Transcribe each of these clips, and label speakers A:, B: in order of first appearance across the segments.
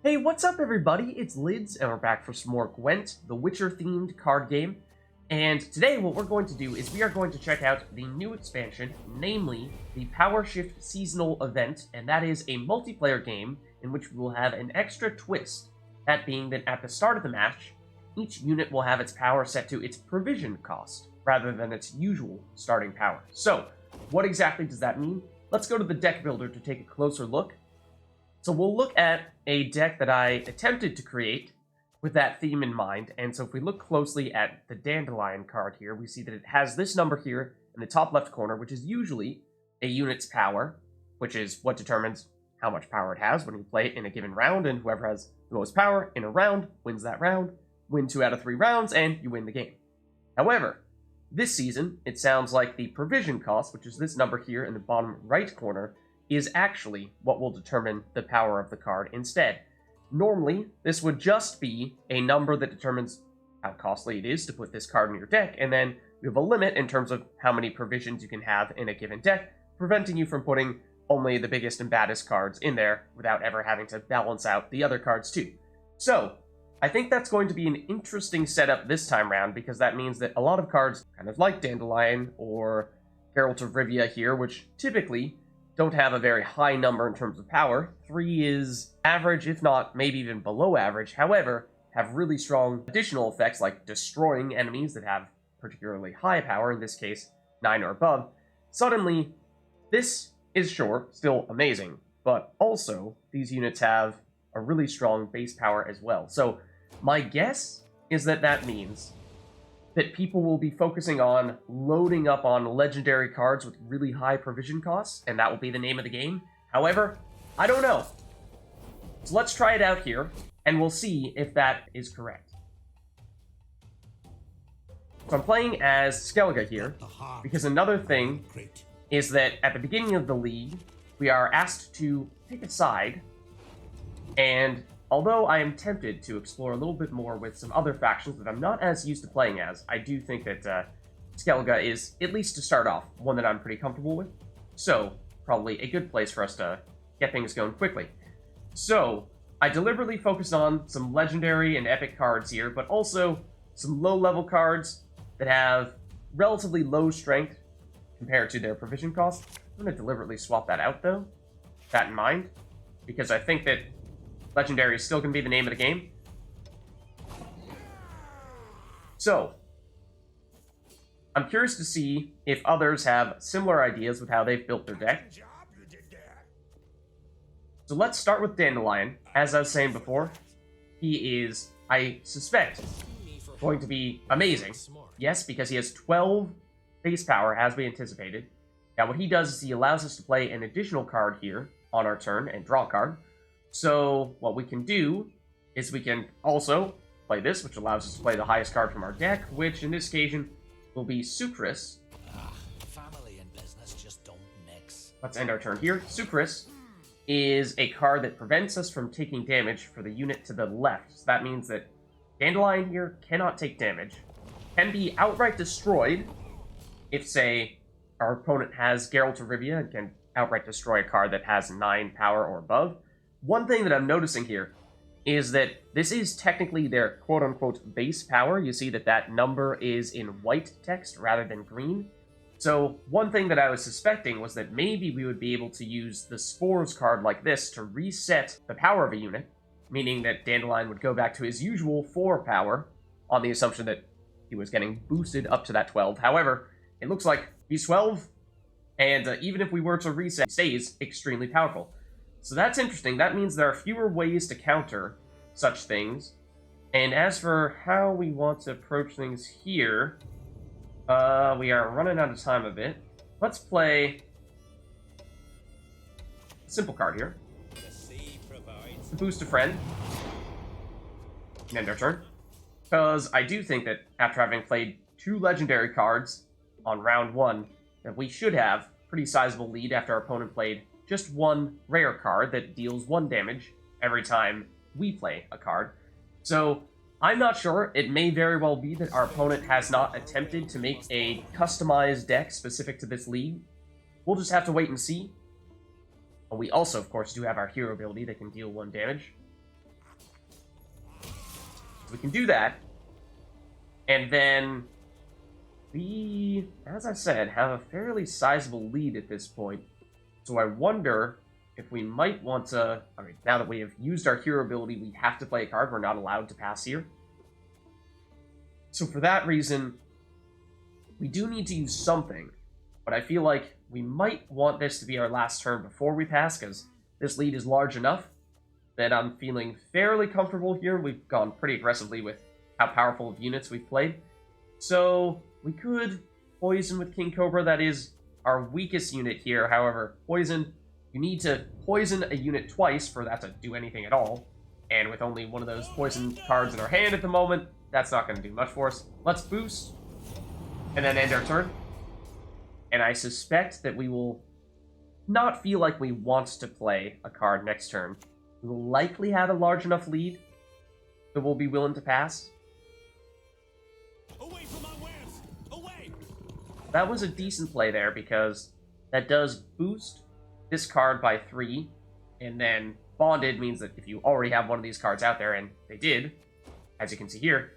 A: Hey, what's up everybody? It's Lids, and we're back for some more Gwent, the Witcher-themed card game. And today what we're going to do is we are going to check out the new expansion, namely the Power Shift Seasonal Event, and that is a multiplayer game in which we will have an extra twist, that being that at the start of the match, each unit will have its power set to its provision cost, rather than its usual starting power. So, what exactly does that mean? Let's go to the deck builder to take a closer look. So we'll look at a deck that I attempted to create with that theme in mind, and so if we look closely at the Dandelion card here, we see that it has this number here in the top left corner, which is usually a unit's power, which is what determines how much power it has when you play it in a given round, and whoever has the most power in a round wins that round, win 2 out of 3 rounds, and you win the game. However, this season, it sounds like the provision cost, which is this number here in the bottom right corner, is actually what will determine the power of the card instead. Normally, this would just be a number that determines how costly it is to put this card in your deck, and then you have a limit in terms of how many provisions you can have in a given deck, preventing you from putting only the biggest and baddest cards in there without ever having to balance out the other cards too. So, I think that's going to be an interesting setup this time round, because that means that a lot of cards, kind of like Dandelion or Geralt of Rivia here, which typically don't have a very high number in terms of power. 3 is average, if not maybe even below average. However, have really strong additional effects like destroying enemies that have particularly high power, in this case 9 or above. Suddenly, this is sure still amazing, but also these units have a really strong base power as well. So my guess is that that means that people will be focusing on loading up on legendary cards with really high provision costs, and that will be the name of the game. However, I don't know. So let's try it out here, and we'll see if that is correct. So I'm playing as Skellige here, because another thing is that at the beginning of the league, we are asked to pick a side, and although I am tempted to explore a little bit more with some other factions that I'm not as used to playing as, I do think that Skellige is, at least to start off, one that I'm pretty comfortable with. So, probably a good place for us to get things going quickly. So, I deliberately focused on some legendary and epic cards here, but also some low-level cards that have relatively low strength compared to their provision cost. I'm going to deliberately swap that out, though, with that in mind, because I think that Legendary is still going to be the name of the game. So, I'm curious to see if others have similar ideas with how they've built their deck. So let's start with Dandelion. As I was saying before, he is, I suspect, going to be amazing. Yes, because he has 12 base power, as we anticipated. Now what he does is he allows us to play an additional card here on our turn and draw a card. So what we can do is we can also play this, which allows us to play the highest card from our deck, which in this occasion will be Sucris.
B: Family and business just don't mix.
A: Let's end our turn here. Sucris is a card that prevents us from taking damage for the unit to the left. So that means that Dandelion here cannot take damage, can be outright destroyed if, say, our opponent has Geralt of Rivia and can outright destroy a card that has 9 power or above. One thing that I'm noticing here is that this is technically their quote-unquote base power. You see that that number is in white text rather than green. So one thing that I was suspecting was that maybe we would be able to use the Spores card like this to reset the power of a unit, meaning that Dandelion would go back to his usual 4 power on the assumption that he was getting boosted up to that 12. However, it looks like he's 12, and even if we were to reset, he stays extremely powerful. So that's interesting. That means there are fewer ways to counter such things. And as for how we want to approach things here, we are running out of time a bit. Let's play a simple card here. To boost a friend. And end our turn. Because I do think that after having played 2 legendary cards on round 1, that we should have a pretty sizable lead after our opponent played just 1 rare card that deals 1 damage every time we play a card. So, I'm not sure. It may very well be that our opponent has not attempted to make a customized deck specific to this league. We'll just have to wait and see. We also, of course, do have our hero ability that can deal 1 damage. So we can do that. And then we, as I said, have a fairly sizable lead at this point. So I wonder if we might want to... I mean, now that we have used our hero ability, we have to play a card. We're not allowed to pass here. So for that reason, we do need to use something. But I feel like we might want this to be our last turn before we pass, because this lead is large enough that I'm feeling fairly comfortable here. We've gone pretty aggressively with how powerful of units we've played. So we could poison with King Cobra. That is our weakest unit here. However, poison, you need to poison a unit twice for that to do anything at all. And with only one of those poison cards in our hand at the moment, that's not going to do much for us. Let's boost and then end our turn. And I suspect that we will not feel like we want to play a card next turn. We will likely have a large enough lead that we'll be willing to pass.
C: Away from my wares! Away!
A: That was a decent play there, because that does boost this card by 3, and then bonded means that if you already have one of these cards out there, and they did, as you can see here,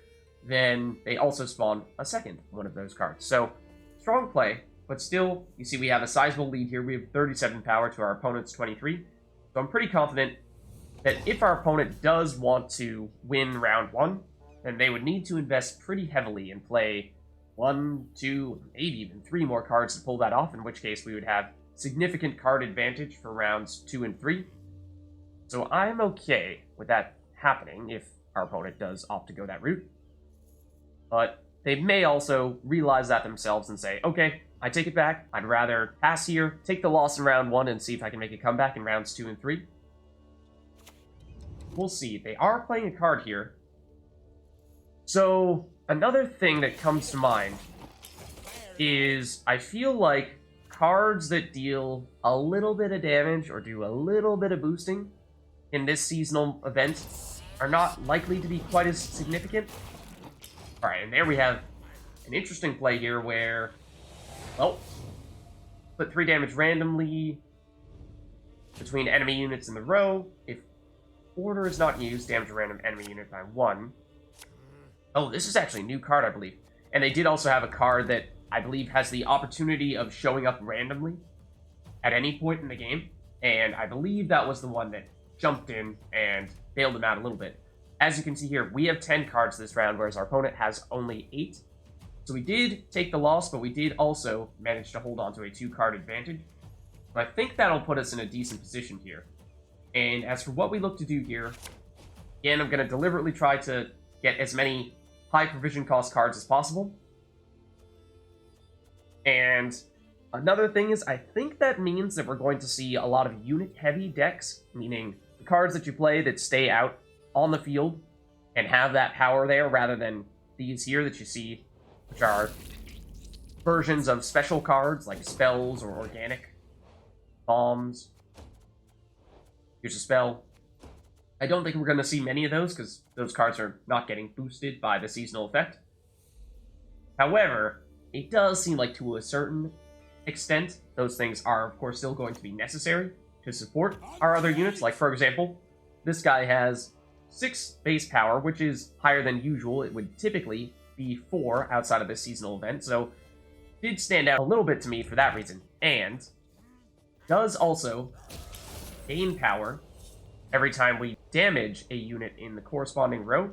A: then they also spawn a second one of those cards. So, strong play, but still, you see we have a sizable lead here. We have 37 power to our opponent's 23, so I'm pretty confident that if our opponent does want to win round 1, then they would need to invest pretty heavily and play 1, 2, maybe even 3 more cards to pull that off, in which case we would have significant card advantage for rounds 2 and 3. So I'm okay with that happening if our opponent does opt to go that route. But they may also realize that themselves and say, okay, I take it back. I'd rather pass here, take the loss in round 1, and see if I can make a comeback in rounds 2 and 3. We'll see. They are playing a card here. So, another thing that comes to mind is I feel like cards that deal a little bit of damage or do a little bit of boosting in this seasonal event are not likely to be quite as significant. Alright, and there we have an interesting play here where, well, put 3 damage randomly between enemy units in the row. If order is not used, damage a random enemy unit by 1. Oh, this is actually a new card, I believe. And they did also have a card that I believe has the opportunity of showing up randomly at any point in the game. And I believe that was the one that jumped in and bailed them out a little bit. As you can see here, we have 10 cards this round, whereas our opponent has only 8. So we did take the loss, but we did also manage to hold on to a 2-card advantage. So I think that'll put us in a decent position here. And as for what we look to do here, again, I'm going to deliberately try to get as many high provision cost cards as possible. And another thing is, I think that means that we're going to see a lot of unit-heavy decks, meaning the cards that you play that stay out on the field and have that power there, rather than these here that you see, which are versions of special cards like spells or organic bombs. Here's a spell. I don't think we're going to see many of those, because those cards are not getting boosted by the seasonal effect. However, it does seem like to a certain extent, those things are, of course, still going to be necessary to support our other units. Like, for example, this guy has 6 base power, which is higher than usual. It would typically be 4 outside of this seasonal event, so it did stand out a little bit to me for that reason. And does also gain power every time we damage a unit in the corresponding row.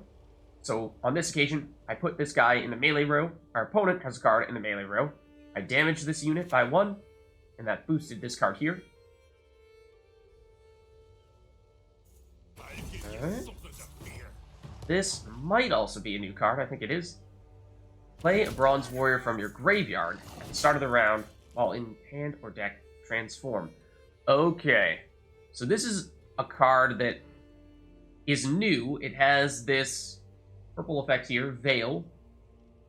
A: So on this occasion, I put this guy in the melee row. Our opponent has a card in the melee row. I damaged this unit by 1, and that boosted this card here. Alright. This might also be a new card. I think it is. Play a Bronze Warrior from your graveyard at the start of the round while in hand or deck. Transform. Okay. So this is a card that is new. It has this purple effect here, Veil,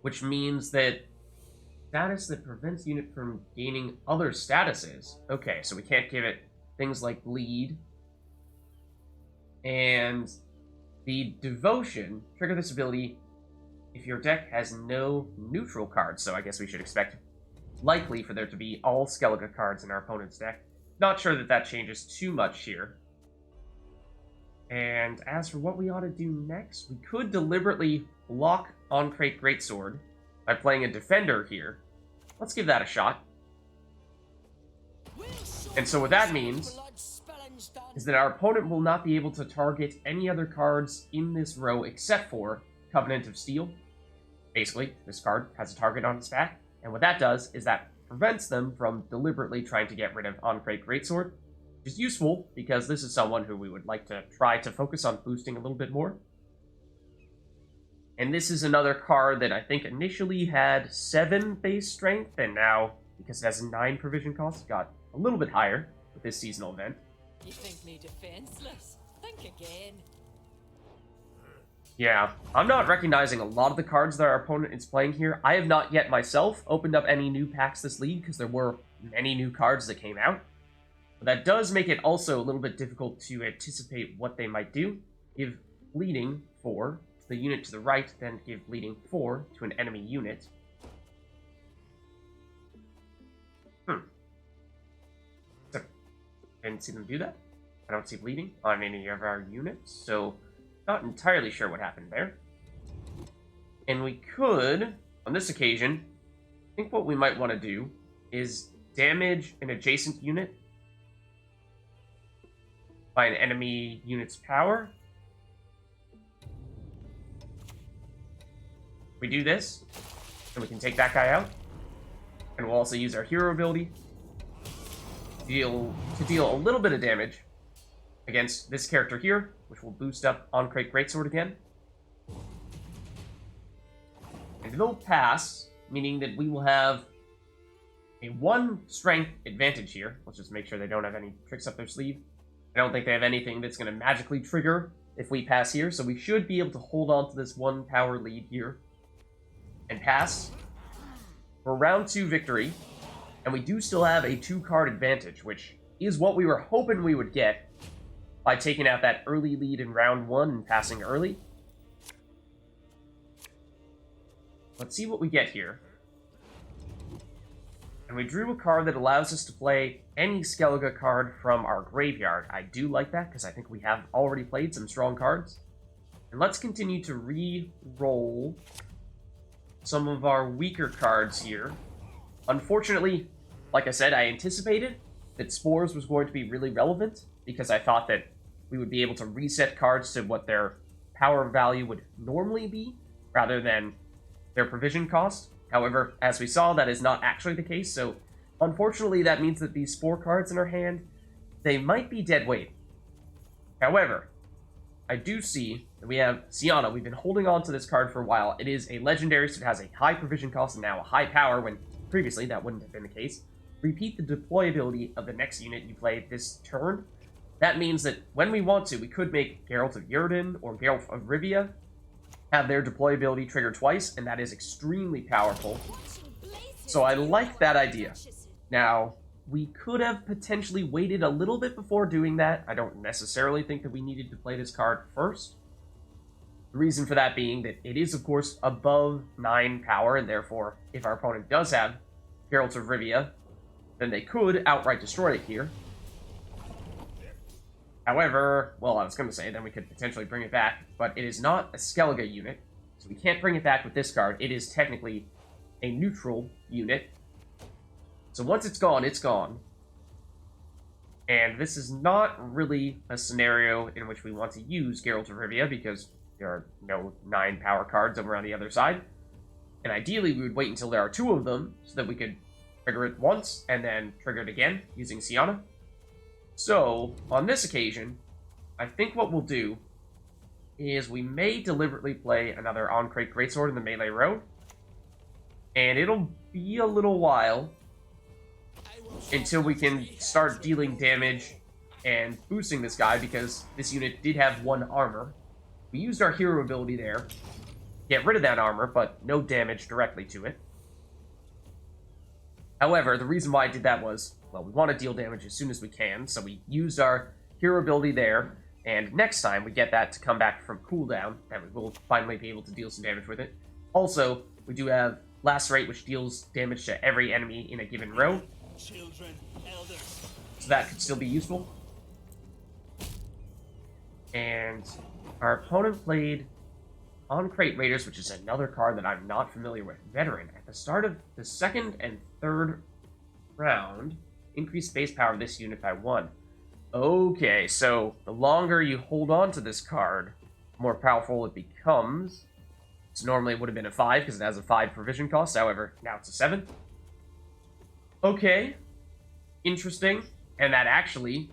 A: which means that status that prevents unit from gaining other statuses. Okay, so we can't give it things like Bleed. And the Devotion, trigger this ability if your deck has no neutral cards. So I guess we should expect likely for there to be all Skellige cards in our opponent's deck. Not sure that that changes too much here. And as for what we ought to do next, we could deliberately block on-crate greatsword by playing a defender here. Let's give that a shot. And so what that means is that our opponent will not be able to target any other cards in this row except for Covenant of Steel. Basically, this card has a target on its back, and what that does is that prevents them from deliberately trying to get rid of on-crate greatsword, which is useful because this is someone who we would like to try to focus on boosting a little bit more. And this is another card that I think initially had 7 base strength, and now, because it has a 9 provision cost, got a little bit higher with this seasonal event.
D: You think me defenseless? Think again.
A: Yeah, I'm not recognizing a lot of the cards that our opponent is playing here. I have not yet myself opened up any new packs this league because there were many new cards that came out. But that does make it also a little bit difficult to anticipate what they might do. Give bleeding 4 to the unit to the right, then give bleeding 4 to an enemy unit. So, I didn't see them do that. I don't see bleeding on any of our units, so not entirely sure what happened there. And we could, on this occasion, I think what we might want to do is damage an adjacent unit by an enemy unit's power. We do this, and we can take that guy out. And we'll also use our hero ability to deal a little bit of damage against this character here, which will boost up on-crate greatsword again. And it'll pass, meaning that we will have a 1 strength advantage here. Let's just make sure they don't have any tricks up their sleeve. I don't think they have anything that's going to magically trigger if we pass here, so we should be able to hold on to this 1 power lead here and pass for round 2 victory. And we do still have a 2-card advantage, which is what we were hoping we would get by taking out that early lead in round 1 and passing early. Let's see what we get here. And we drew a card that allows us to play any Skellige card from our graveyard. I do like that, because I think we have already played some strong cards. And let's continue to re-roll some of our weaker cards here. Unfortunately, like I said, I anticipated that Spores was going to be really relevant, because I thought that we would be able to reset cards to what their power value would normally be, rather than their provision cost. However, as we saw, that is not actually the case, so unfortunately that means that these 4 cards in our hand, they might be dead weight. However, I do see that we have Sienna. We've been holding on to this card for a while. It is a legendary, so it has a high provision cost and now a high power, when previously that wouldn't have been the case. Repeat the deployability of the next unit you play this turn. That means that when we want to, we could make Geralt of Yrden or Geralt of Rivia have their deployability trigger twice, and that is extremely powerful. So I like that idea. Now, we could have potentially waited a little bit before doing that. I don't necessarily think that we needed to play this card first. The reason for that being that it is, of course, above 9 power, and therefore, if our opponent does have Geralt of Rivia, then they could outright destroy it here. However, well, I was going to say, then we could potentially bring it back, but it is not a Skellige unit, so we can't bring it back with this card. It is technically a neutral unit. So once it's gone, it's gone. And this is not really a scenario in which we want to use Geralt of Rivia, because there are no 9 power cards over on the other side. And ideally, we would wait until there are 2 of them, so that we could trigger it once, and then trigger it again, using Sienna. So, on this occasion, I think what we'll do is we may deliberately play another on-crate greatsword in the melee row. And it'll be a little while until we can start dealing damage and boosting this guy, because this unit did have 1 armor. We used our hero ability there to get rid of that armor, but no damage directly to it. However, the reason why I did that was, well, we want to deal damage as soon as we can, so we used our hero ability there, and next time we get that to come back from cooldown, and we will finally be able to deal some damage with it. Also, we do have Lacerate, which deals damage to every enemy in a given row,
C: Children, elders.
A: so that could still be useful. And our opponent played On Crate Raiders, which is another card that I'm not familiar with. Veteran. At the start of the second and third round, increase base power of this unit by 1. Okay, so the longer you hold on to this card, the more powerful it becomes. So normally it would have been a 5 because it has a 5 provision cost. However, now it's a 7. Okay. Interesting. And that actually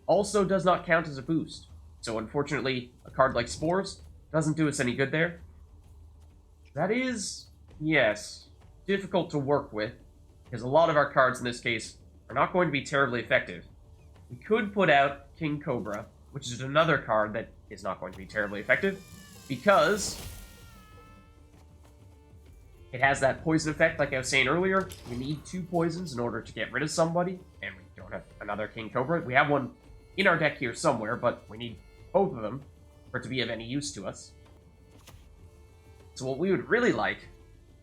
A: also does not count as a boost. So unfortunately, a card like Spores doesn't do us any good there. That is, yes, difficult to work with, because a lot of our cards in this case are not going to be terribly effective. We could put out King Cobra, which is another card that is not going to be terribly effective, because it has that poison effect, like I was saying earlier. You need 2 poisons in order to get rid of somebody, and we don't have another King Cobra. We have one in our deck here somewhere, but we need both of them for it to be of any use to us. So what we would really like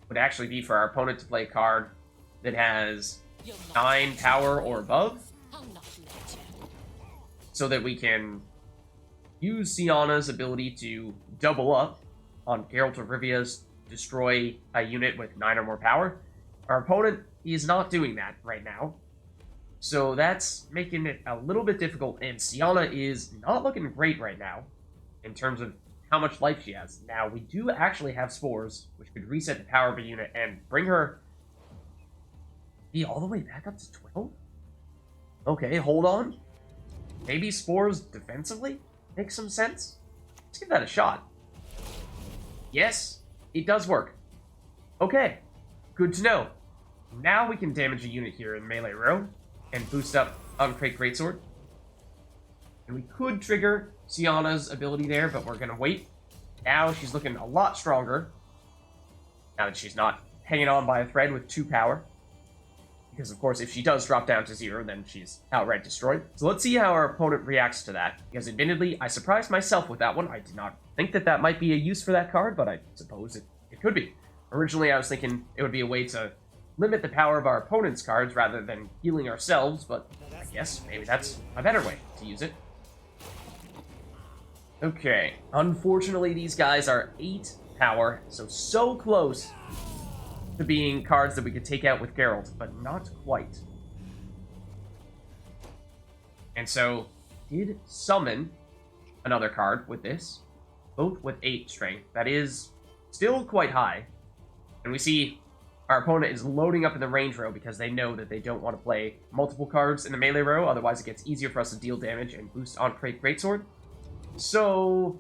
A: would actually be for our opponent to play a card that has 9 power or above,
D: I'll not let you.
A: so that we can use Sienna's ability to double up on Geralt of Rivia's destroy a unit with 9 or more power. Our opponent is not doing that right now, so that's making it a little bit difficult, and Sienna is not looking great right now in terms of how much life she has. Now, we do actually have Spores, which could reset the power of a unit and bring her all the way back up to 12? Okay, hold on. Maybe Spores defensively makes some sense? Let's give that a shot. Yes, it does work. Okay, good to know. Now we can damage a unit here in melee row and boost up Uncrate Greatsword. And we could trigger Sienna's ability there, but we're going to wait. Now she's looking a lot stronger, now that she's not hanging on by a thread with 2 power. Because, of course, if she does drop down to 0, then she's outright destroyed. So let's see how our opponent reacts to that. Because, admittedly, I surprised myself with that one. I did not think that that might be a use for that card, but I suppose it could be. Originally, I was thinking it would be a way to limit the power of our opponent's cards rather than healing ourselves, but I guess maybe that's a better way to use it. Okay, unfortunately these guys are 8 power, so close to being cards that we could take out with Geralt, but not quite. And so, did summon another card with this, both with 8 strength. That is still quite high. And we see our opponent is loading up in the range row because they know that they don't want to play multiple cards in the melee row, otherwise it gets easier for us to deal damage and boost on Crate Greatsword. So,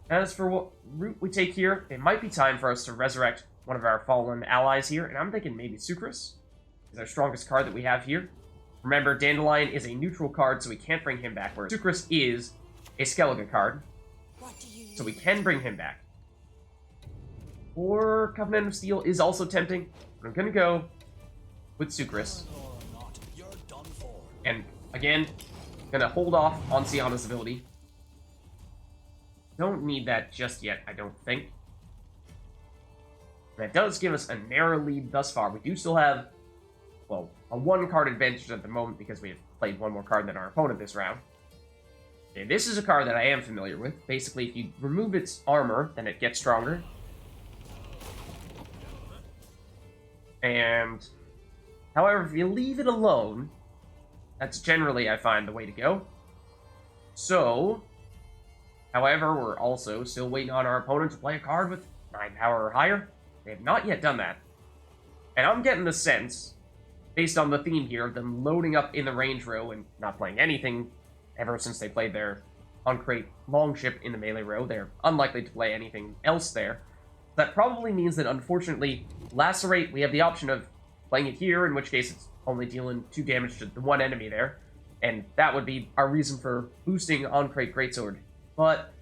A: as for what route we take here, it might be time for us to resurrect one of our fallen allies here, and I'm thinking maybe Sucrus is our strongest card that we have here. Remember, Dandelion is a neutral card, so we can't bring him back, whereas Sucrus is a skeleton card, so we can bring him back. Or Covenant of Steel is also tempting, but I'm gonna go with Sucrus. And again, gonna hold off on Sienna's ability. Don't need that just yet, I don't think. That does give us a narrow lead thus far. We do still have, well, a 1-card advantage at the moment because we have played 1 more card than our opponent this round. Okay, this is a card that I am familiar with. Basically, if you remove its armor, then it gets stronger. And, however, if you leave it alone, that's generally, I find, the way to go. So, however, we're also still waiting on our opponent to play a card with 9 power or higher. They have not yet done that. And I'm getting the sense, based on the theme here, of them loading up in the range row and not playing anything ever since they played their Uncrate Longship in the melee row. They're unlikely to play anything else there. That probably means that, unfortunately, Lacerate, we have the option of playing it here, in which case it's only dealing 2 damage to the 1 enemy there. And that would be our reason for boosting Uncrate Greatsword. But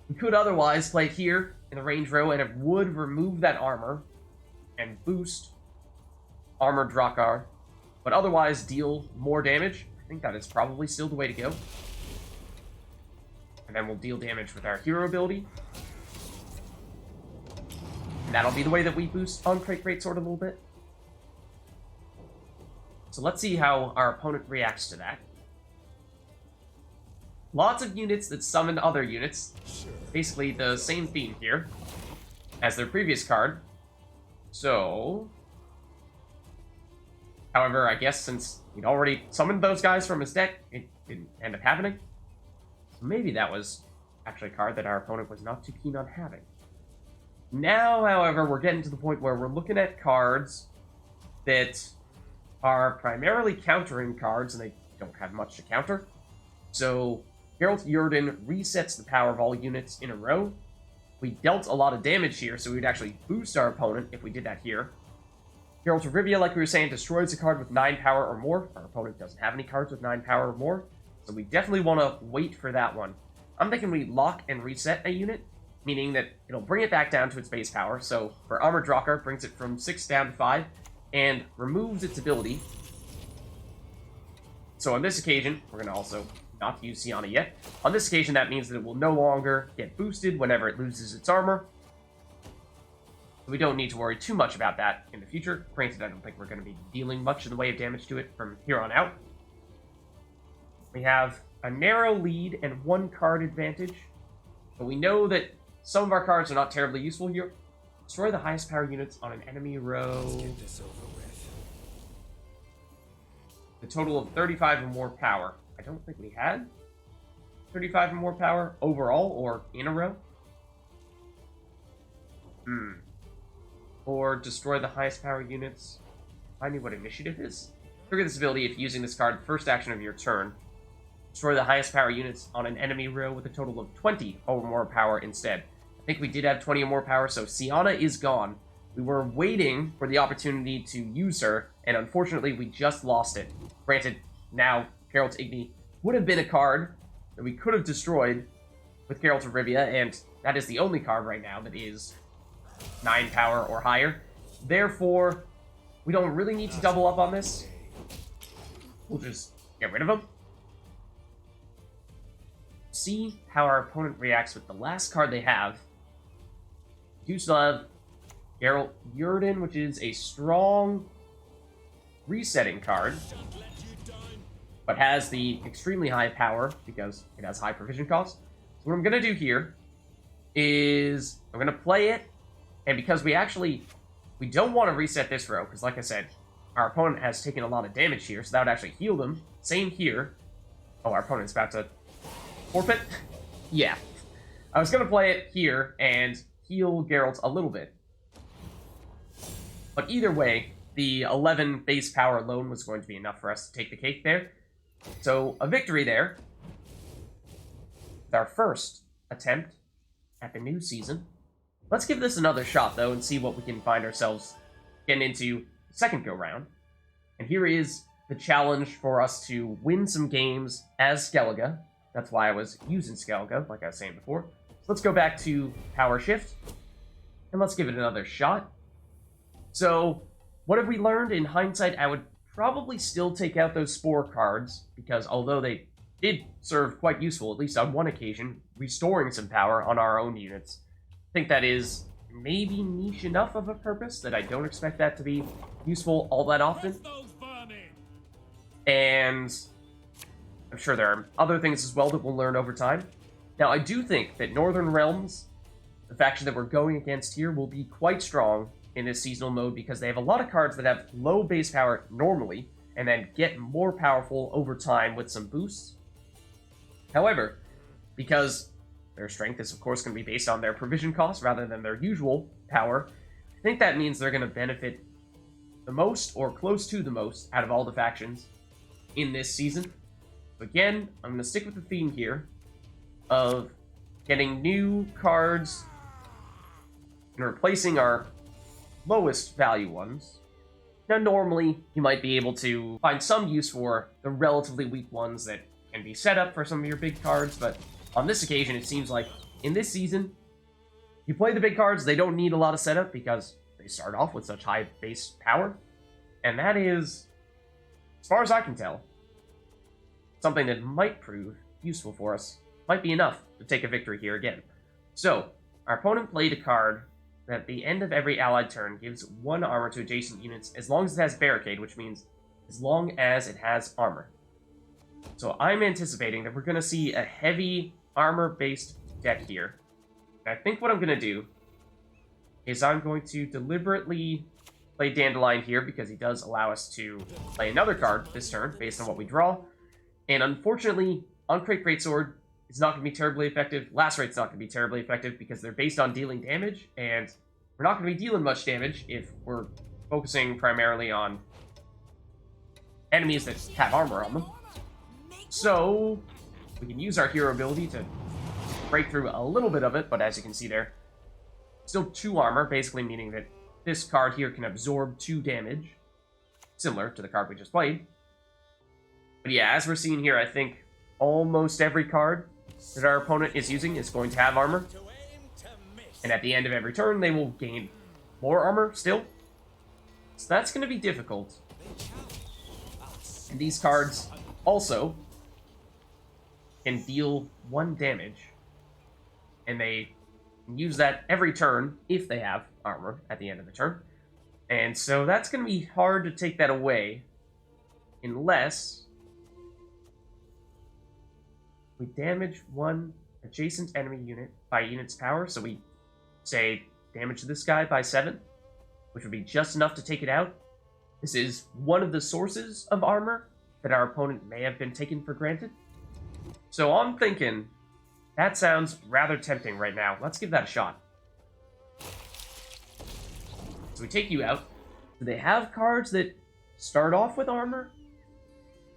A: we could otherwise play it here in the range row, and it would remove that armor and boost Armored Drakkar, but otherwise deal more damage. I think that is probably still the way to go. And then we'll deal damage with our hero ability. And that'll be the way that we boost Uncrate Greatsword a little bit. So let's see how our opponent reacts to that. lots of units that summon other units. Basically the same theme here as their previous card. So, however, I guess since he'd already summoned those guys from his deck, it didn't end up happening. So maybe that was actually a card that our opponent was not too keen on having. Now, however, we're getting to the point where we're looking at cards that are primarily countering cards, and they don't have much to counter. So, Geralt Jurden resets the power of all units in a row. We dealt a lot of damage here, so we'd actually boost our opponent if we did that here. Geralt of Rivia, like we were saying, destroys a card with 9 power or more. Our opponent doesn't have any cards with 9 power or more, so we definitely want to wait for that one. I'm thinking we lock and reset a unit, meaning that it'll bring it back down to its base power. So for Armored Drakar, brings it from 6 down to 5, and removes its ability. So on this occasion, we're going to also not use Sienna yet. On this occasion, that means that it will no longer get boosted whenever it loses its armor. We don't need to worry too much about that in the future. Granted, I don't think we're going to be dealing much in the way of damage to it from here on out. We have a narrow lead and 1 card advantage. But we know that some of our cards are not terribly useful here. Destroy the highest power units on an enemy row.
C: Let's get this over with.
A: The total of 35 or more power. I don't think we had 35 or more power overall or in a row. Or destroy the highest power units. Find me what initiative is. Trigger this ability if using this card first action of your turn. Destroy the highest power units on an enemy row with a total of 20 or more power instead. I think we did have 20 or more power, so Sienna is gone. We were waiting for the opportunity to use her, and unfortunately we just lost it. Granted, now Geralt Igni would have been a card that we could have destroyed with Geralt of Rivia, and that is the only card right now that is 9 power or higher. Therefore, we don't really need to double up on this. We'll just get rid of him. See how our opponent reacts with the last card they have. We do still have Geralt Jurden, which is a strong resetting card, but has the extremely high power because it has high provision cost. So what I'm going to do here is I'm going to play it, and because we don't want to reset this row, because like I said, our opponent has taken a lot of damage here, so that would actually heal them. Same here. Oh, our opponent's about to forfeit? Yeah. I was going to play it here and heal Geralt a little bit. But either way, the 11 base power alone was going to be enough for us to take the cake there. So, a victory there. With our first attempt at the new season. Let's give this another shot, though, and see what we can find ourselves getting into the second go-round. And here is the challenge for us to win some games as Skellige. That's why I was using Skellige, like I was saying before. So let's go back to Power Shift, and let's give it another shot. So, what have we learned? In hindsight, I would probably still take out those Spore cards, because although they did serve quite useful, at least on one occasion, restoring some power on our own units, I think that is maybe niche enough of a purpose that I don't expect that to be useful all that often. And I'm sure there are other things as well that we'll learn over time. Now, I do think that Northern Realms, the faction that we're going against here, will be quite strong in this seasonal mode because they have a lot of cards that have low base power normally and then get more powerful over time with some boosts. However, because their strength is of course going to be based on their provision cost rather than their usual power, I think that means they're going to benefit the most or close to the most out of all the factions in this season. Again, I'm going to stick with the theme here of getting new cards and replacing our lowest value ones. Now, normally, you might be able to find some use for the relatively weak ones that can be set up for some of your big cards, but on this occasion, it seems like in this season, you play the big cards, they don't need a lot of setup because they start off with such high base power, and that is, as far as I can tell, something that might prove useful for us. Might be enough to take a victory here again. So, our opponent played a card that at the end of every allied turn gives 1 armor to adjacent units as long as it has barricade, which means as long as it has armor. So I'm anticipating that we're going to see a heavy armor-based deck here. And I think what I'm going to do is I'm going to deliberately play Dandelion here because he does allow us to play another card this turn based on what we draw. And unfortunately, Uncrate Greatsword is not going to be terribly effective. Lacerate's not going to be terribly effective because they're based on dealing damage, and we're not going to be dealing much damage if we're focusing primarily on enemies that have armor on them. So we can use our hero ability to break through a little bit of it, but as you can see there, still 2 armor, basically meaning that this card here can absorb 2 damage, similar to the card we just played. But yeah, as we're seeing here, I think almost every card that our opponent is using is going to have armor. And at the end of every turn, they will gain more armor still. So that's going to be difficult. And these cards also can deal 1 damage. And they can use that every turn if they have armor at the end of the turn. And so that's going to be hard to take that away unless we damage 1 adjacent enemy unit by unit's power. So we say damage this guy by 7, which would be just enough to take it out. This is one of the sources of armor that our opponent may have been taken for granted. So I'm thinking that sounds rather tempting right now. Let's give that a shot. So we take you out. Do they have cards that start off with armor?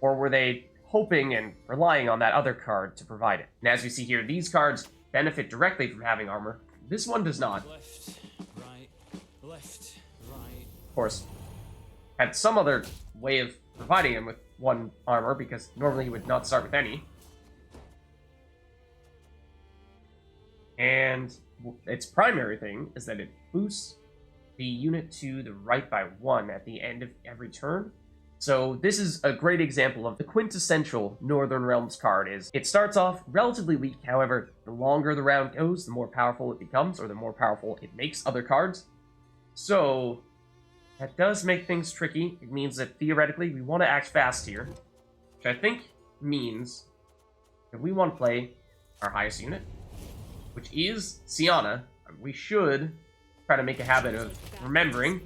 A: Or were they hoping and relying on that other card to provide it? And as we see here, these cards benefit directly from having armor. This one does not.
C: Left, right, left, right.
A: Of course, had some other way of providing him with 1 armor, because normally he would not start with any. And its primary thing is that it boosts the unit to the right by 1 at the end of every turn. So this is a great example of the quintessential Northern Realms card. Is it starts off relatively weak, however, the longer the round goes, the more powerful it becomes, or the more powerful it makes other cards. So that does make things tricky. It means that theoretically we want to act fast here, which I think means that we want to play our highest unit, which is Sienna. We should try to make a habit of remembering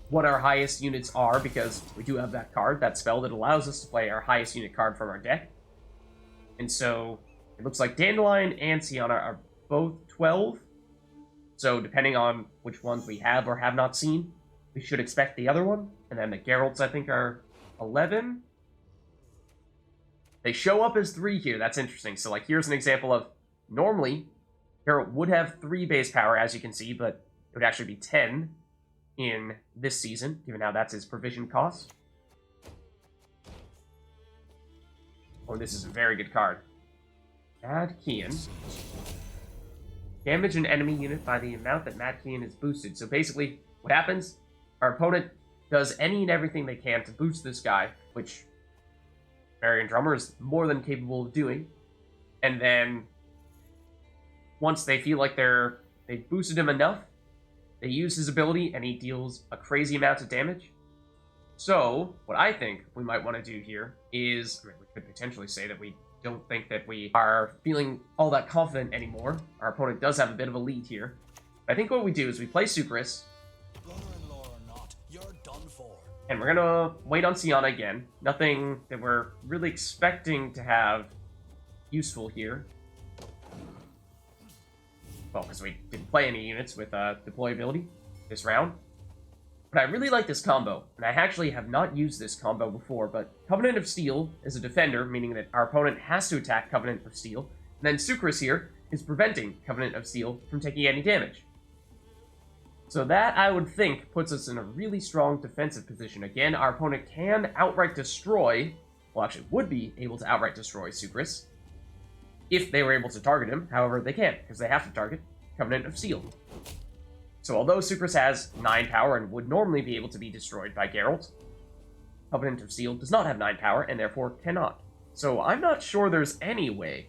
A: what our highest units are, because we do have that card, that spell that allows us to play our highest unit card from our deck. And so it looks like Dandelion and Sienna are both 12. So depending on which ones we have or have not seen, we should expect the other one. And then the Geralts, I think, are 11. They show up as 3 here. That's interesting. So like, here's an example of normally Geralt would have 3 base power, as you can see, but it would actually be 10 in this season, given how that's his provision cost. Oh, this is a very good card. Mad Kian. Damage an enemy unit by the amount that Mad Kian is boosted. So basically, what happens, our opponent does any and everything they can to boost this guy, which Marion Drummer is more than capable of doing. And then once they feel like they've boosted him enough, they use his ability and he deals a crazy amount of damage. So what I think we might want to do here is, I mean, we could potentially say that we don't think that we are feeling all that confident anymore. Our opponent does have a bit of a lead here. But I think what we do is we play Sucrus,
B: Brother-in-law or not, you're done for.
A: and we're gonna wait on Sienna again. Nothing that we're really expecting to have useful here. Well, because we didn't play any units with deployability this round. But I really like this combo, and I actually have not used this combo before, but Covenant of Steel is a defender, meaning that our opponent has to attack Covenant of Steel, and then Sucrus here is preventing Covenant of Steel from taking any damage. So that, I would think, puts us in a really strong defensive position. Again, our opponent can outright destroy, well, actually would be able to outright destroy Sucrus, if they were able to target him. However, they can't, because they have to target Covenant of Steel. So although Sucrus has 9 power and would normally be able to be destroyed by Geralt, Covenant of Steel does not have 9 power and therefore cannot. So I'm not sure there's any way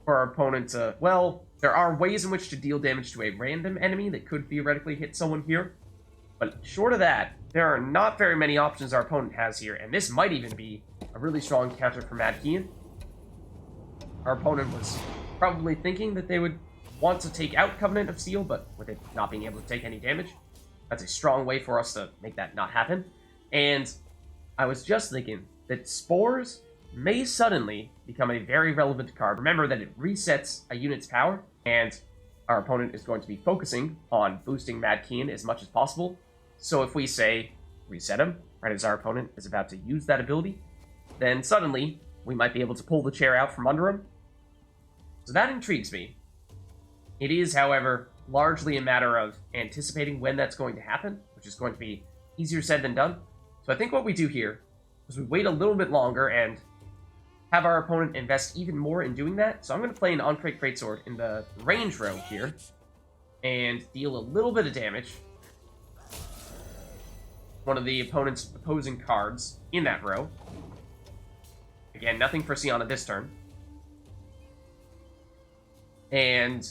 A: for our opponent to... Well, there are ways in which to deal damage to a random enemy that could theoretically hit someone here. But short of that, there are not very many options our opponent has here, and this might even be a really strong counter for Mad Kean. Our opponent was probably thinking that they would want to take out Covenant of Steel, but with it not being able to take any damage, that's a strong way for us to make that not happen. And I was just thinking that Spores may suddenly become a very relevant card. Remember that it resets a unit's power, and our opponent is going to be focusing on boosting Mad Kean as much as possible. So if we say reset him, right as our opponent is about to use that ability, then suddenly we might be able to pull the chair out from under him. So that intrigues me. It is, however, largely a matter of anticipating when that's going to happen, which is going to be easier said than done. So I think what we do here is we wait a little bit longer and have our opponent invest even more in doing that. So I'm going to play an On-Crate Greatsword in the range row here and deal a little bit of damage. One of the opponent's opposing cards in that row. Again, nothing for Sienna this turn. And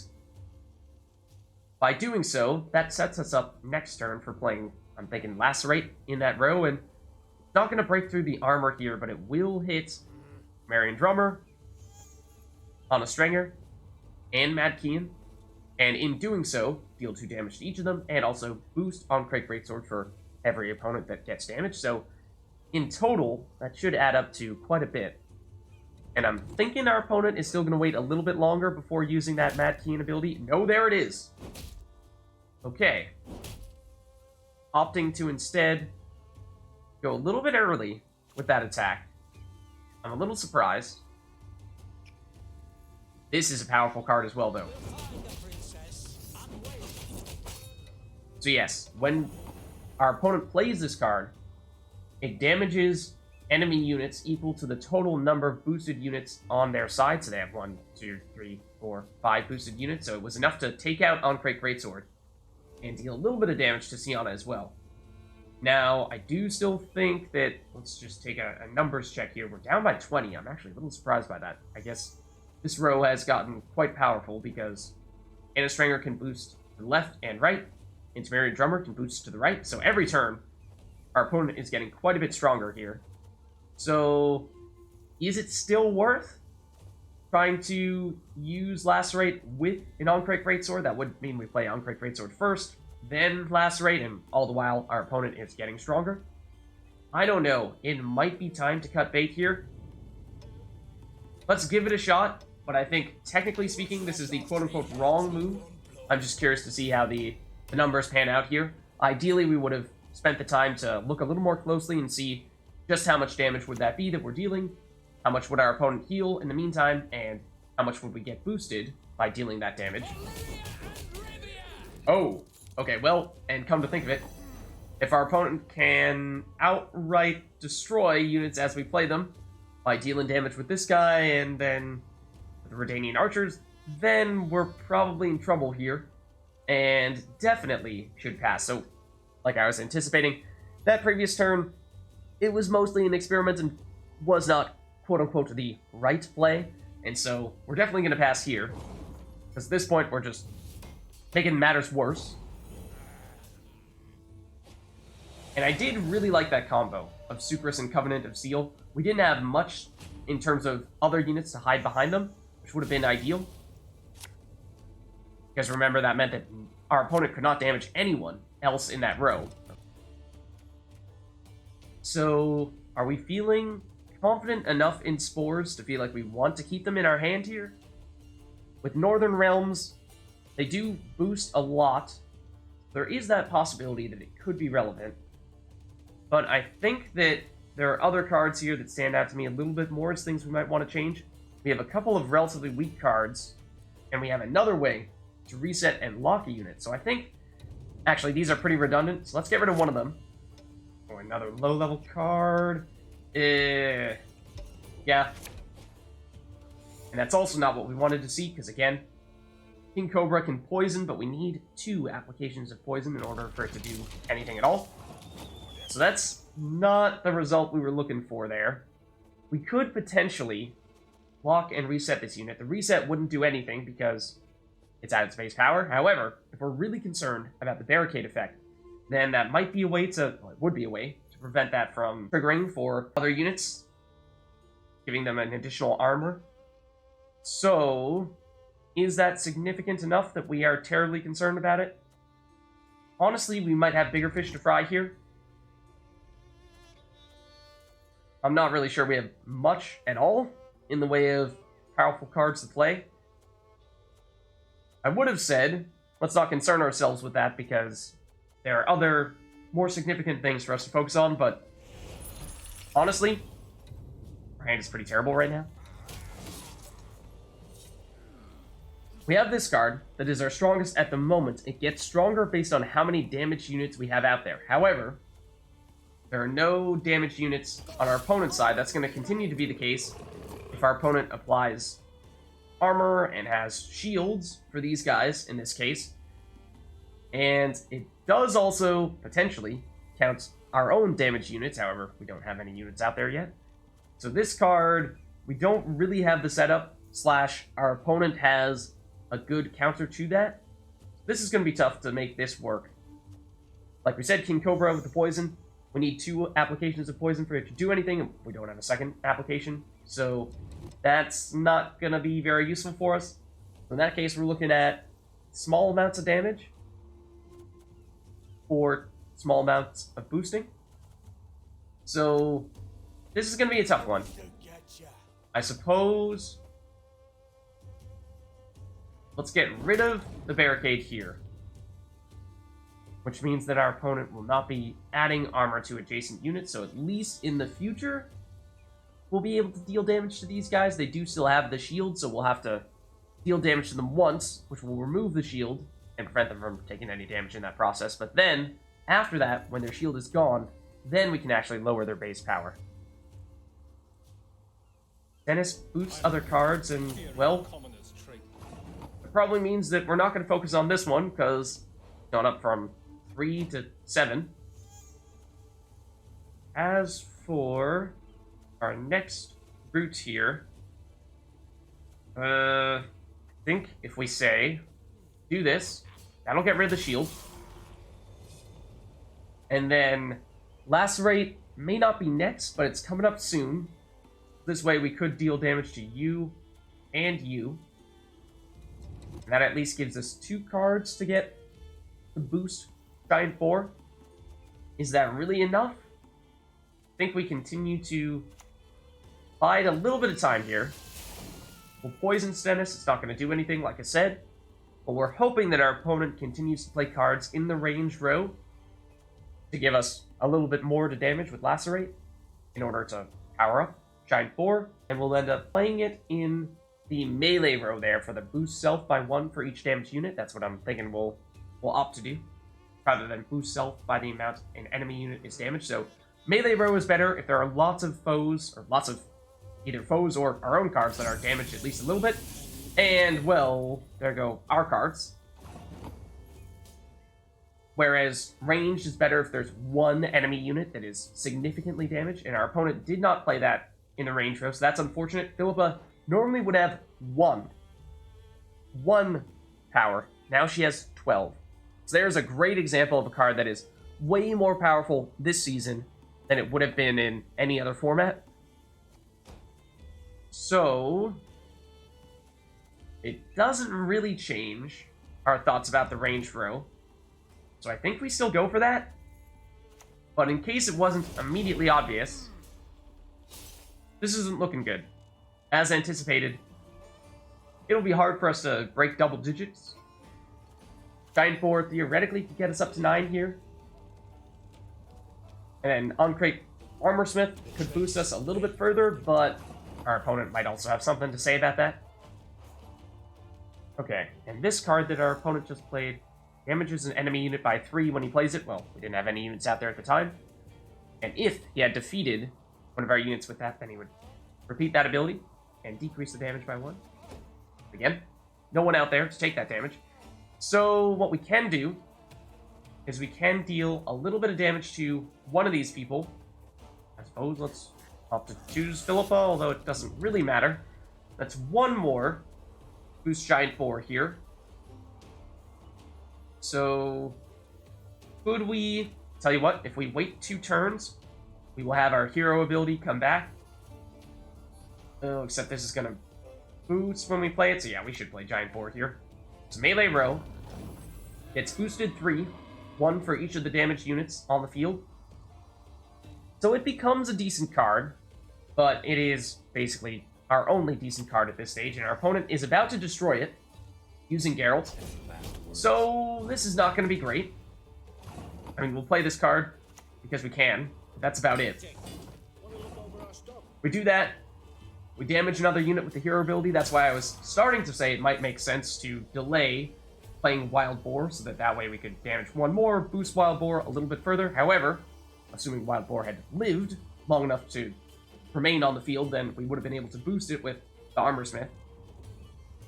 A: by doing so, that sets us up next turn for playing, I'm thinking, Lacerate in that row, and it's not going to break through the armor here, but it will hit Marion Drummer, Anna Strenger, and Mad Kean, and in doing so, deal 2 damage to each of them, and also boost On-Crate Greatsword for every opponent that gets damage. So, in total, that should add up to quite a bit. And I'm thinking our opponent is still going to wait a little bit longer before using that Mad Kean ability. No, there it is. Okay. Opting to instead go a little bit early with that attack. I'm a little surprised. This is a powerful card as well, though. So yes, when our opponent plays this card, it damages enemy units equal to the total number of boosted units on their side. So they have 1, 2, 3, 4, 5 boosted units. So it was enough to take out On-Crate Greatsword and deal a little bit of damage to Sienna as well. Now, I do still think that, let's just take a numbers check here. We're down by 20. I'm actually a little surprised by that. I guess this row has gotten quite powerful because Anna Strenger can boost to the left and right, and Marion Drummer can boost to the right. So every turn, our opponent is getting quite a bit stronger here. So, is it still worth trying to use Lacerate with an On-Crate Greatsword? That would mean we play On-Crate Greatsword first, then Lacerate, and all the while our opponent is getting stronger. I don't know. It might be time to cut bait here. Let's give it a shot, but I think, technically speaking, this is the quote-unquote wrong move. I'm just curious to see how the numbers pan out here. Ideally, we would have spent the time to look a little more closely and see just how much damage would that be that we're dealing, how much would our opponent heal in the meantime, and how much would we get boosted by dealing that damage. Oh, okay, well, and come to think of it, if our opponent can outright destroy units as we play them by dealing damage with this guy and then with the Redanian archers, then we're probably in trouble here, and definitely should pass. So, like I was anticipating, that previous turn, it was mostly an experiment and was not, quote-unquote, the right play, and so we're definitely going to pass here, because at this point we're just making matters worse. And I did really like that combo of Sucrus and Covenant of Steel. We didn't have much in terms of other units to hide behind them, which would have been ideal. Because remember, that meant that our opponent could not damage anyone else in that row. So, are we feeling confident enough in Spores to feel like we want to keep them in our hand here? With Northern Realms, they do boost a lot. There is that possibility that it could be relevant. But I think that there are other cards here that stand out to me a little bit more as things we might want to change. We have a couple of relatively weak cards, and we have another way to reset and lock a unit. So I think, actually, these are pretty redundant, so let's get rid of one of them. Oh, another low-level card. Yeah. And that's also not what we wanted to see, because again, King Cobra can poison, but we need 2 applications of poison in order for it to do anything at all. So that's not the result we were looking for there. We could potentially lock and reset this unit. The reset wouldn't do anything because it's at its base power. However, if we're really concerned about the barricade effect, then that might be a way to, well, it would be a way to prevent that from triggering for other units. giving them an additional armor. So, is that significant enough that we are terribly concerned about it? Honestly, we might have bigger fish to fry here. I'm not really sure we have much at all in the way of powerful cards to play. I would have said, let's not concern ourselves with that because there are other, more significant things for us to focus on, but honestly, our hand is pretty terrible right now. We have this card that is our strongest at the moment. It gets stronger based on how many damage units we have out there. However, there are no damage units on our opponent's side. That's going to continue to be the case if our opponent applies armor and has shields for these guys, in this case. And it does also, potentially, count our own damage units. However, we don't have any units out there yet. So this card, we don't really have the setup, / our opponent has a good counter to that. This is going to be tough to make this work. Like we said, King Cobra with the poison. We need 2 applications of poison for it to do anything. We don't have a second application, so that's not going to be very useful for us. In that case, we're looking at small amounts of damage or small amounts of boosting. So this is going to be a tough one. I suppose let's get rid of the barricade here, which means that our opponent will not be adding armor to adjacent units, so at least in the future, we'll be able to deal damage to these guys. They do still have the shield, so we'll have to deal damage to them once, which will remove the shield and prevent them from taking any damage in that process. But then, after that, when their shield is gone, then we can actually lower their base power. Dennis boosts other cards, and, well, it probably means that we're not going to focus on this one, because it's gone up from 3 to 7. As for our next route here, I think if we say, do this, that'll get rid of the shield. And then Lacerate may not be next, but it's coming up soon. This way we could deal damage to you and you. And that at least gives us 2 cards to get the boost Giant 4. Is that really enough? I think we continue to bide a little bit of time here. We'll poison Stennis. It's not going to do anything, like I said. But we're hoping that our opponent continues to play cards in the range row to give us a little bit more to damage with Lacerate in order to power up Giant 4. And we'll end up playing it in the melee row there for the boost self by 1 for each damage unit. That's what I'm thinking we'll opt to do, rather than boost self by the amount an enemy unit is damaged. So melee row is better if there are lots of foes, or lots of either foes or our own cards that are damaged at least a little bit. And, well, there go our cards. Whereas ranged is better if there's 1 enemy unit that is significantly damaged, and our opponent did not play that in the range row, so that's unfortunate. Philippa normally would have 1 power. Now she has 12. So there's a great example of a card that is way more powerful this season than it would have been in any other format. So it doesn't really change our thoughts about the range row. So I think we still go for that. But in case it wasn't immediately obvious, this isn't looking good. As anticipated, it'll be hard for us to break double digits. Giant 4 theoretically could get us up to 9 here. And then Uncrate Armorsmith could boost us a little bit further, but our opponent might also have something to say about that. Okay, and this card that our opponent just played damages an enemy unit by 3 when he plays it. Well, we didn't have any units out there at the time. And if he had defeated one of our units with that, then he would repeat that ability and decrease the damage by 1. Again, no one out there to take that damage. So what we can do is we can deal a little bit of damage to one of these people. I suppose let's opt to choose Philippa, although it doesn't really matter. That's 1 more boost Giant 4 here. So could we, tell you what, if we wait 2 turns, we will have our hero ability come back. Oh, except this is gonna boost when we play it, so yeah, we should play Giant Boar here. So melee row gets boosted 3, 1 for each of the damaged units on the field. So it becomes a decent card, but it is basically our only decent card at this stage, and our opponent is about to destroy it using Geralt. So this is not going to be great. I mean, we'll play this card because we can. That's about it. We do that. We damage another unit with the hero ability. That's why I was starting to say it might make sense to delay playing Wild Boar, so that way we could damage one more, boost Wild Boar a little bit further. However, assuming Wild Boar had lived long enough to remain on the field, then we would have been able to boost it with the Armorsmith.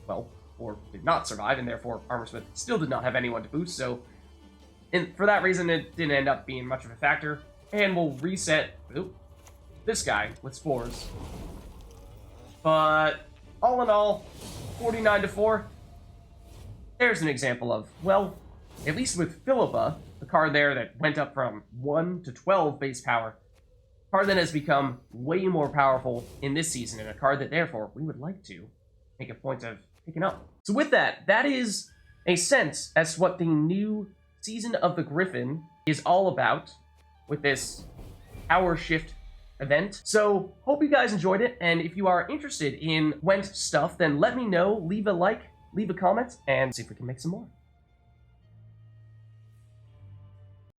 A: Well, or did not survive, and therefore Armorsmith still did not have anyone to boost, so for that reason it didn't end up being much of a factor. And we'll reset this guy with Spores. But all in all, 49-4. There's an example of, well, at least with Philippa, the card there that went up from 1 to 12 base power, card that has become way more powerful in this season, and a card that therefore we would like to make a point of picking up. So with that, that is a sense as to what the new Season of the Griffin is all about with this Power Shift event. So hope you guys enjoyed it, and if you are interested in Gwent stuff, then let me know, leave a like, leave a comment, and see if we can make some more.